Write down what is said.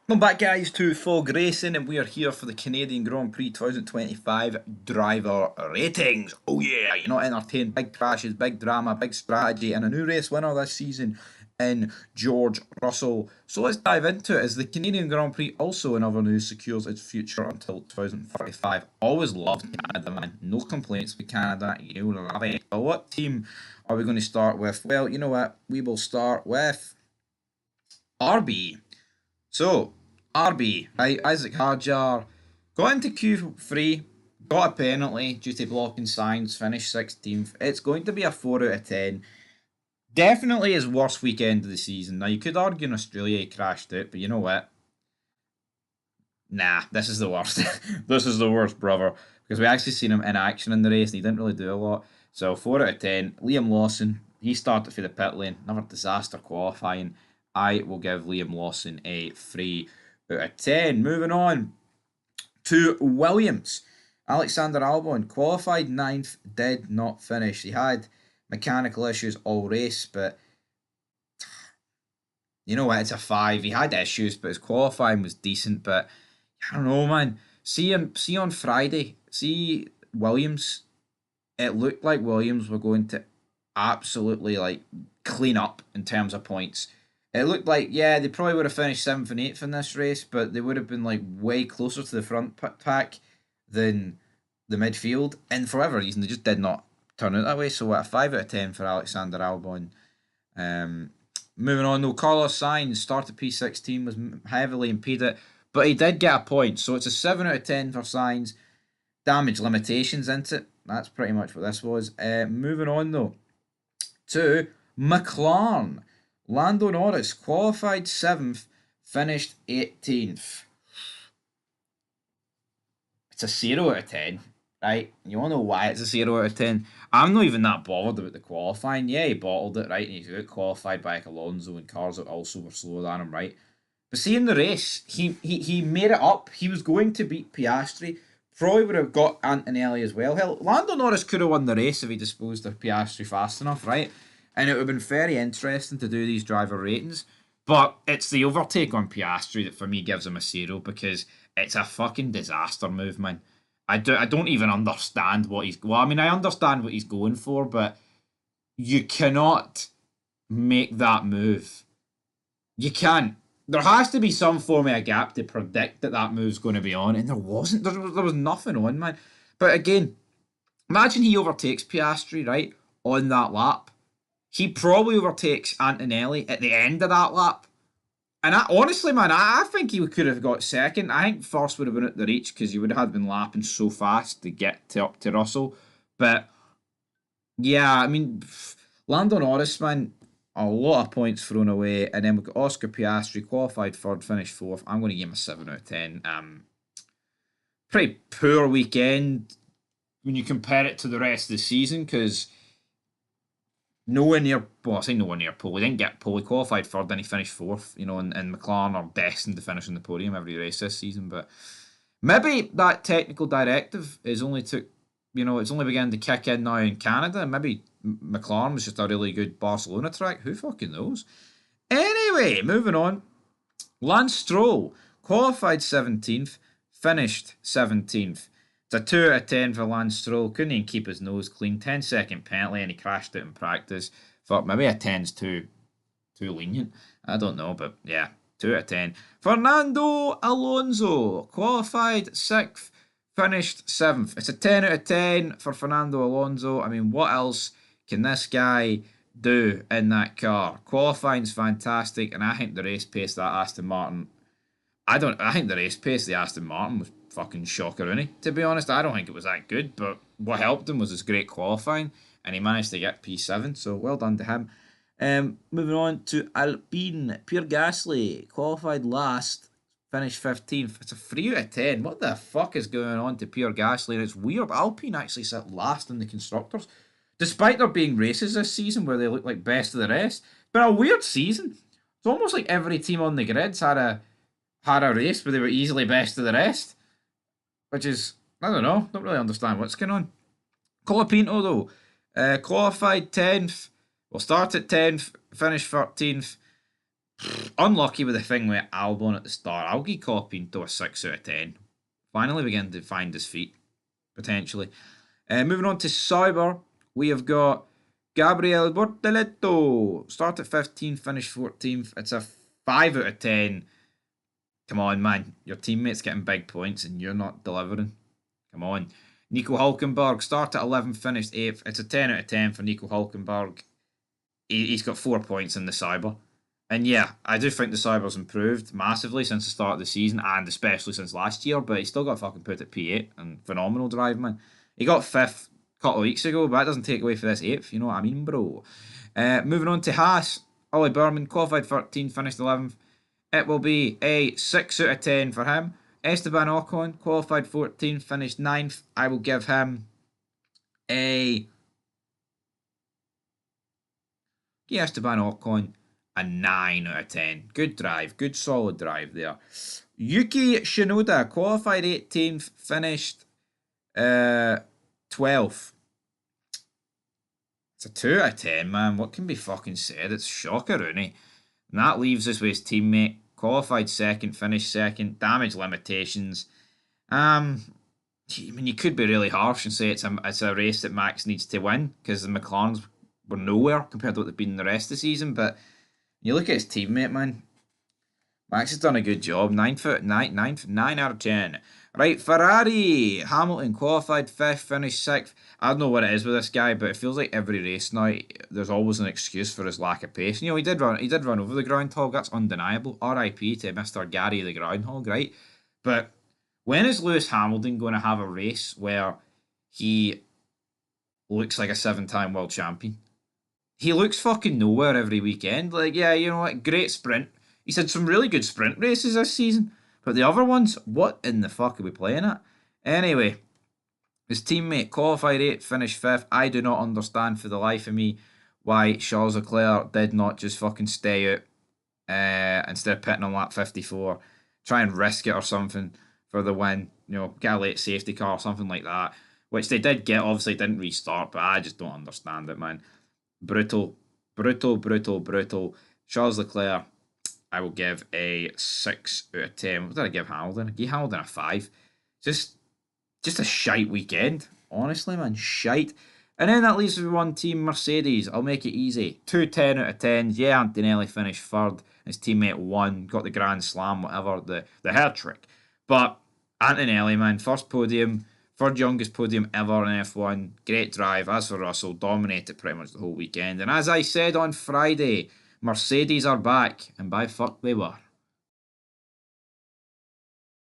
Welcome back, guys, to Fog Racing, and we are here for the Canadian Grand Prix 2025 driver ratings. Oh yeah, you know, entertained, big crashes, big drama, big strategy, and a new race winner this season in George Russell. So let's dive into it as the Canadian Grand Prix, also in other news, secures its future until 2035. Always loved Canada, man. No complaints with Canada. You love it. But what team are we going to start with? Well, you know what? We will start with RB. So, RB, right, Isaac Hadjar got into Q3, got a penalty due to blocking signs, finished 16th. It's going to be a 4 out of 10. Definitely his worst weekend of the season. Now, you could argue in Australia he crashed it, but you know what? Nah, this is the worst. This is the worst, brother. Because we actually seen him in action in the race and he didn't really do a lot. So 4 out of 10. Liam Lawson, he started for the pit lane. Another disaster qualifying. I will give Liam Lawson a 3 out of 10. Moving on to Williams. Alexander Albon qualified ninth, did not finish. He had mechanical issues all race, but you know what? It's a 5. He had issues, but his qualifying was decent. But I don't know, man. See on Friday. See Williams. It looked like Williams were going to absolutely like clean up in terms of points. It looked like, yeah, they probably would have finished seventh and eighth in this race, but they would have been like way closer to the front pack than the midfield. And for whatever reason, they just did not turn out that way. So, what, a 5 out of 10 for Alexander Albon. Um, Moving on, though, Carlos Sainz started P16, was heavily impeded, but he did get a point. So, it's a 7 out of 10 for Sainz. Damage limitations into it. That's pretty much what this was. Moving on, though, to McLaren. Lando Norris qualified 7th, finished 18th. It's a 0 out of 10, right? You want to know why it's a 0 out of 10? I'm not even that bothered about the qualifying. Yeah, he bottled it, right? And he got qualified by like Alonso and cars that also were slower than him, right? But see, in the race, he made it up. He was going to beat Piastri. Probably would have got Antonelli as well. Hell, Lando Norris could have won the race if he disposed of Piastri fast enough, right? And it would have been very interesting to do these driver ratings. But it's the overtake on Piastri that for me gives him a 0 because it's a fucking disaster move, man. I don't even understand what he's... Well, I mean, I understand what he's going for, but you cannot make that move. You can't. There has to be some form of a gap to predict that that move's going to be on, and there wasn't. There was nothing on, man. But again, imagine he overtakes Piastri, right, on that lap. He probably overtakes Antonelli at the end of that lap. And honestly, man, I think he could have got second. I think first would have been at the reach because he would have been lapping so fast to get up to Russell. But yeah, I mean, Lando Norris, man, a lot of points thrown away. And then we've got Oscar Piastri, qualified third, finished fourth. I'm going to give him a 7 out of 10. Pretty poor weekend when you compare it to the rest of the season because nowhere near, well, I say nowhere near pole. He didn't get pole. He qualified third, then he finished fourth, you know, and McLaren are destined to finish on the podium every race this season. But maybe that technical directive is only took, you know, it's only beginning to kick in now in Canada. Maybe McLaren was just a really good Barcelona track. Who fucking knows? Anyway, moving on. Lance Stroll qualified 17th, finished 17th. It's a 2 out of 10 for Lance Stroll. Couldn't even keep his nose clean. 10-second penalty and he crashed it in practice. Thought maybe a 10's too lenient. I don't know, but yeah, 2 out of 10. Fernando Alonso qualified 6th, finished 7th. It's a 10 out of 10 for Fernando Alonso. I mean, what else can this guy do in that car? Qualifying's fantastic, and I think the race pace that Aston Martin. I think the race pace of the Aston Martin was fucking shocking. To be honest, I don't think it was that good, but what helped him was his great qualifying, and he managed to get P7. So well done to him. Moving on to Alpine, Pierre Gasly qualified last, finished 15th. It's a 3 out of 10. What the fuck is going on to Pierre Gasly? And it's weird. Alpine actually sit last in the constructors, despite there being races this season where they look like best of the rest. But a weird season. It's almost like every team on the grid's had a race where they were easily best of the rest, which is, I don't know, don't really understand what's going on. Colapinto, though, qualified 10th, well, started 10th, finished 13th. Unlucky with the thing with Albon at the start. I'll give Copy to a 6 out of 10. Finally beginning to find his feet, potentially. Moving on to Sauber, we have got Gabriel Bortoleto. Start at 15th, finish 14th. It's a 5 out of 10. Come on, man. Your teammate's getting big points and you're not delivering. Come on. Nico Hulkenberg, start at 11th, finished 8th. It's a 10 out of 10 for Nico Hulkenberg. He's got 4 points in the Sauber. And yeah, I do think the Sauber's improved massively since the start of the season, and especially since last year, but he still got fucking put at P8, and phenomenal drive, man. He got 5th a couple of weeks ago, but that doesn't take away for this 8th, you know what I mean, bro? Moving on to Haas, Ollie Berman, qualified 13th, finished 11th. It will be a 6 out of 10 for him. Esteban Ocon, qualified 14th, finished 9th. I will give him a... Yeah, Esteban Ocon, a 9 out of 10. Good drive, good solid drive there. Yuki Shinoda, qualified 18th, finished 12th. It's a 2 out of 10, man. What can be fucking said? It's shocker, Rooney. And that leaves us with his teammate, qualified 2nd, finished 2nd, damage limitations. I mean, you could be really harsh and say it's a race that Max needs to win because the McLarens were nowhere compared to what they've been the rest of the season, but you look at his teammate, man. Max has done a good job. 9 out of 10. Right, Ferrari. Hamilton qualified 5th, finished 6th. I don't know what it is with this guy, but it feels like every race now, there's always an excuse for his lack of pace. You know, he did run over the groundhog. That's undeniable. R.I.P. to Mr. Gary the Groundhog, right? But when is Lewis Hamilton going to have a race where he looks like a 7-time world champion? He looks fucking nowhere every weekend. Like, yeah, you know what? Great sprint. He's had some really good sprint races this season. But the other ones, what in the fuck are we playing at? Anyway, his teammate qualified 8th, finished 5th. I do not understand for the life of me why Charles Leclerc did not just fucking stay out instead of pitting on lap 54. Try and risk it or something for the win. You know, get a late safety car or something like that. Which they did get, obviously didn't restart, but I just don't understand it, man. Brutal. Charles Leclerc, I will give a 6 out of 10. What did I give Hamilton? I gave Hamilton a 5. Just a shite weekend. Honestly, man, shite. And then that leaves us with one team, Mercedes. I'll make it easy. 2 10 out of 10s. Yeah, Antonelli finished 3rd. His teammate won, got the Grand Slam, whatever, the hair trick. But Antonelli, man, first podium. 3rd youngest podium ever in F1. Great drive. As for Russell, dominated pretty much the whole weekend. And as I said on Friday, Mercedes are back. And by fuck they were.